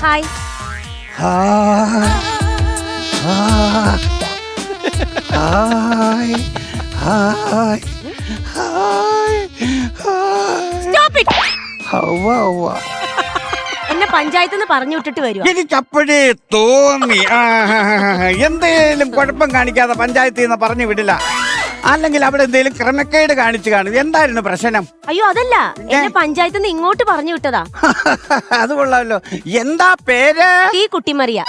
Hi. Hi hi hi hi Stop it. Hi. എന്നെ പഞ്ചായത്തിൽ നിന്ന് പറഞ്ഞു വിട്ടിട്ട് വരുവാ. എനിക്കപ്പോഴേ തോന്നി എന്തേലും കുഴപ്പം കാണിക്കാതെ പഞ്ചായത്തിൽ നിന്ന് പറഞ്ഞു വിടില്ല, അല്ലെങ്കിൽ അവിടെ എന്തെങ്കിലും ക്രമക്കേട് കാണിച്ചു കാണും. എന്തായിരുന്നു പ്രശ്നം? അയ്യോ അതല്ല, എന്നെ പഞ്ചായത്തിൽ നിന്ന് ഇങ്ങോട്ട് പറഞ്ഞു വിട്ടതാ. അത് കൊള്ളാമല്ലോ. എന്താ പേര്? തീ കുട്ടിമറിയ.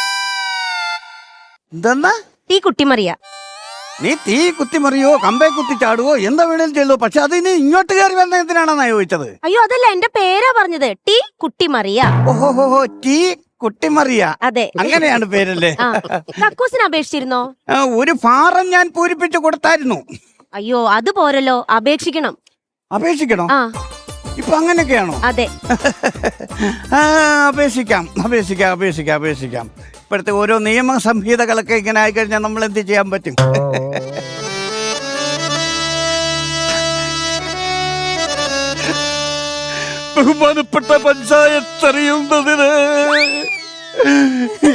എന്തെന്നാ? തീ കുട്ടിമറിയ. നീ തീ കുത്തിമറിയോ കമ്പേ കുത്തി ചാടുവോ എന്താ വേണേലും ചെയ്തോ, പക്ഷെ അതിന് ഇങ്ങോട്ട് കയറി വന്ന എന്തിനാണെന്നാ ചോദിച്ചത്? അയ്യോ അതല്ല, എന്റെ പേരാ പറഞ്ഞത്. ടീ കുട്ടിമറിയ. ഓഹോ, ടീ കുട്ടിമറിയ. അതെ, അങ്ങനെയാണ് പേരല്ലേ? കക്കൂസിന് അപേക്ഷിച്ചിരുന്നോ? ഒരു ഫാറം ഞാൻ പൂരിപ്പിച്ചു കൊടുത്തായിരുന്നു. അയ്യോ അത് പോരല്ലോ, അപേക്ഷിക്കണം. അപേക്ഷിക്കണോ? ആ ഇപ്പൊ അങ്ങനെയൊക്കെയാണോ? അതെ. അപേക്ഷിക്കാം. ഇപ്പോഴത്തെ ഓരോ നിയമ സംഹിതകളൊക്കെ ഇങ്ങനെ ആയിക്കഴിഞ്ഞാൽ നമ്മൾ എന്ത് ചെയ്യാൻ പറ്റും? ബഹുമാനപ്പെട്ട പഞ്ചായത്ത് അറിയുന്നതിന്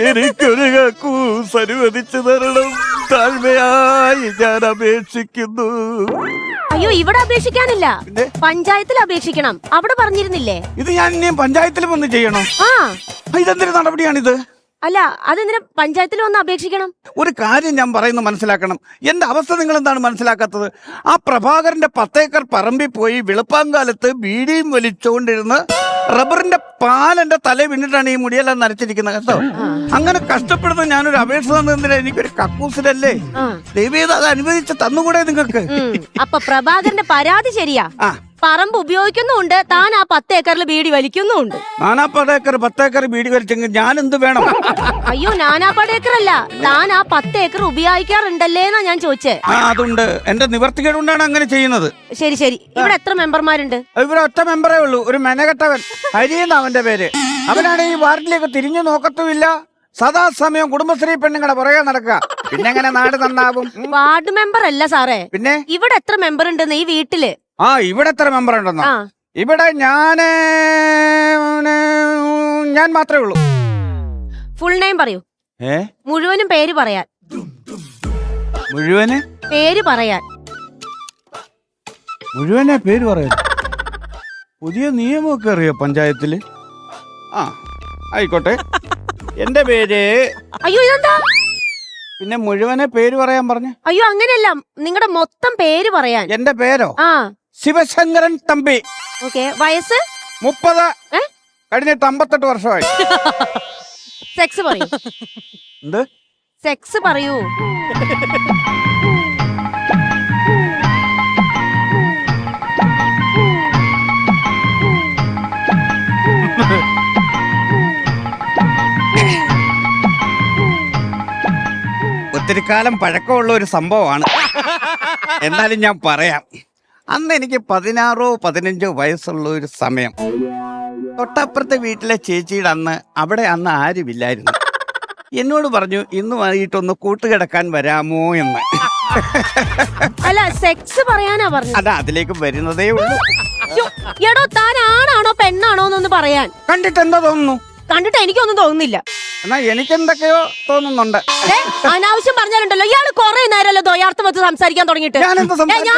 എനിക്കൊരു കക്കൂസ് അനുവദിച്ചു തരണം, താഴ്മയായി ഞാൻ അപേക്ഷിക്കുന്നു. അയ്യോ ഇവിടെ അപേക്ഷിക്കാനില്ല, പഞ്ചായത്തിൽ അപേക്ഷിക്കണം. അവിടെ പറഞ്ഞിരുന്നില്ലേ? ഇത് ഞാൻ ഇനിയും പഞ്ചായത്തിൽ വന്ന് ചെയ്യണോ? ആ ഇതെന്തൊരു നടപടിയാണിത്? അല്ല, അതെന്തിനാ പഞ്ചായത്തിൽ വന്ന് അപേക്ഷിക്കണം? ഒരു കാര്യം ഞാൻ പറയുന്നത് മനസ്സിലാക്കണം. എന്റെ അവസ്ഥ നിങ്ങൾ എന്താണ് മനസ്സിലാക്കാത്തത്? ആ പ്രഭാകരന്റെ 10 ഏക്കർ പറമ്പിൽ പോയി വെളുപ്പാങ്കാലത്ത് ബീഡിയും വലിച്ചുകൊണ്ടിരുന്ന് റബ്ബറിന്റെ പാലെന്റെ തല വീണിട്ടാണ് ഈ മുടിയെല്ലാം നരച്ചിരിക്കുന്നത് കേട്ടോ. അങ്ങനെ കഷ്ടപ്പെടുന്ന ഞാനൊരു അപേക്ഷ തന്നതിന് എനിക്കൊരു കക്കൂസിലല്ലേ, ദൈവം അത് അനുവദിച്ച് തന്നുകൂടെ നിങ്ങൾക്ക്? അപ്പൊ പ്രഭാകരന്റെ പരാതി ശരിയാ. പറമ്പ് ഉപയോഗിക്കുന്നുണ്ട്, താൻ ആ 10 ഏക്കറിൽ ബീഡി വലിക്കുന്നുണ്ട്. 10 ഏക്കർ ബീഡി വലിച്ചെങ്കിൽ ഞാൻ എന്ത് വേണം? അയ്യോ നാനാപടേക്കറല്ല, താൻ ആ 10 ഏക്കർ ഉപയോഗിക്കാറുണ്ടല്ലേന്നാ ഞാൻ ചോദിച്ചേ. അതുണ്ട്, എന്റെ നിവർത്തികേടുകൊണ്ടാണ് അങ്ങനെ ചെയ്യുന്നത്. ശരി ഇവിടെ എത്ര മെമ്പർമാരുണ്ട്? ഇവിടെ ഒറ്റ മെമ്പറേ ഉള്ളൂ, ഒരു മെനകെട്ടവൻ. ഹരിയെന്ന് അവന്റെ പേര്. അവനാണ് ഈ വാർഡിലേക്ക് തിരിഞ്ഞു നോക്കത്തുമില്ല, സദാസമയം കുടുംബശ്രീ പെണ്ണുങ്ങളെ പുറകെ നടക്കുക. പിന്നെ എങ്ങനെ നാട് നന്നാവും? വാർഡ് മെമ്പർ അല്ല സാറേ, പിന്നെ ഇവിടെ എത്ര മെമ്പർ ഉണ്ടെന്ന് ഈ വീട്ടില്? ഇവിടെ എത്ര മെമ്പർ ഉണ്ടെന്നോ? ഇവിടെ ഞാൻ മാത്രമേ ഉള്ളൂ. ഫുൾ നെയിം പറയൂ. മുഴുവനും പേര് പറയാൻ. മുഴുവനെ പേര് പറയാൻ. മുഴുവനെ പേര് പറയാൻ പുതിയ നിയമമൊക്കെ അറിയോ പഞ്ചായത്തില്? ആയിക്കോട്ടെ. എന്റെ പേര്. അയ്യോ ഇതെന്താ? പിന്നെ മുഴുവനെ പേര് പറയാൻ പറഞ്ഞു? അയ്യോ അങ്ങനെയല്ല, നിങ്ങളുടെ മൊത്തം പേര് പറയാൻ. എന്റെ പേരോ? ശിവശങ്കരൻ തമ്പി. ഓക്കെ. വയസ്സ്? 30. കഴിഞ്ഞിട്ട് 58 വർഷമായി. സെക്സ് പറയൂ. എന്ത് സെക്സ് പറയൂ? ഒത്തിരി കാലം പഴക്കമുള്ള ഒരു സംഭവമാണ്, എന്നാലും ഞാൻ പറയാം. അന്ന് എനിക്ക് 16 15 വയസ്സുള്ള ഒരു സമയം. തൊട്ടപ്പുറത്തെ വീട്ടിലെ ചേച്ചിയുടെ അവിടെ അന്ന് ആരുമില്ലായിരുന്നു. എന്നോട് പറഞ്ഞു ഇന്ന് വൈകിട്ടൊന്ന് കൂട്ടുകിടക്കാൻ വരാമോ എന്ന്. അല്ല സെക്സ് പറയാനാ പറഞ്ഞു. അതാ അതിലേക്ക് വരുന്നതേ ഉള്ളൂ. എടോ താൻ ആണാണോ പെണ്ണാണോ എന്നൊന്ന് പറയാൻ. കണ്ടിട്ട് എന്താ തോന്നുന്നു? കണ്ടിട്ട് എനിക്കൊന്നും തോന്നുന്നില്ല. എന്നാ എനിക്കെന്തൊക്കെയോ തോന്നുന്നുണ്ട്. അനാവശ്യം പറഞ്ഞാലുണ്ടല്ലോ, ഇയാള് കൊറേ നേരമല്ലോ ദ്വയാർത്ഥം വെച്ച് സംസാരിക്കാൻ തുടങ്ങിയിട്ട്. ഞാൻ